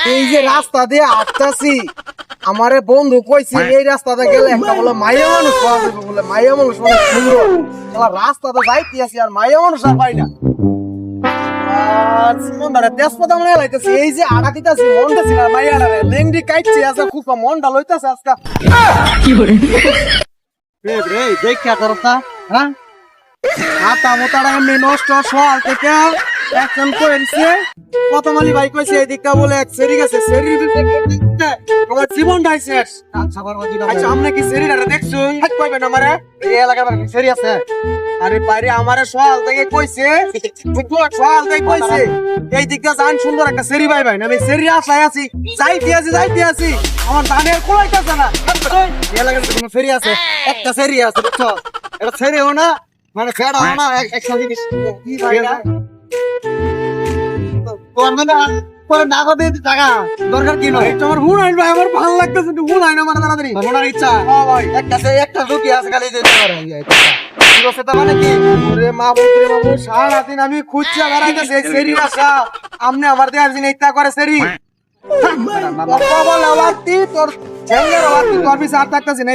এই যে রাস্তা দিয়ে হাঁটতাছি, আমারে বন্ধু কইছে এই রাস্তাতে গেলে একটা বলে মাইয়া মানুষ পাওয়া যাবে, বলে মাইয়া মানুষ অনেক সুন্দর। শালা রাস্তাতে যাইতে আছি আর মাইয়া মানুষ আর পাই না। আর জীবনটারে তেজপাতা মনে লাইতেছি, এই যে আড়া দিতেছি মনটা ছিল মাইয়াটারে লেংডি কাটছে আছে, খুব মনটা লইতেছে আজকে। রে রে দেখা করতা, হ্যাঁ হাতা মোতাটা এমনি নষ্ট সকাল থেকে অ্যাকশন করেছে। কতমালি ভাই কইছে এই দিকটা বলে এক সেরি গেছে, সেরি আমার জীবনটাই শেষ। আচ্ছা আপনি কি সেরিটা দেখছো? হাত কইবেন আমারে এই এলাকার সেরি আছে? আরে বাইরে আমারে সকাল থেকে কইছে, সকাল থেকে কইছে এই দিকটা জান সুন্দর একটা সেরি ভাই ভাই, আমি সেরি আশায় আছি, যাইতে আছি আমার ধানের কোলাইতেছে না। এই এলাকার কোনো সেরি আছে? একটা সেরি আছে বুঝছো, এটা সেরিও না মানে ফেড়াও না, একটা জিনিস কি ভাই না তোর মানে পরে না করে টাকা দরকার কি নয়। তোমার হুন আইন ভাই, আমার ভালো লাগতেছে, তুই হুন আইন আমার তাড়াতাড়ি হুনার ইচ্ছা। হ্যাঁ ভাই একটা রুটি আছে খালি দিতে পারে ঠিক আছে। তার মানে কি ওরে মামু সারাদিন আমি খুঁজছি বেড়াইতেছি এই সেরি আসা, আমনে আমার দেয়ার দিন ইচ্ছা করে সেরি তোর ঝেঙ্গের তোর পিছে আর থাকতেছি না।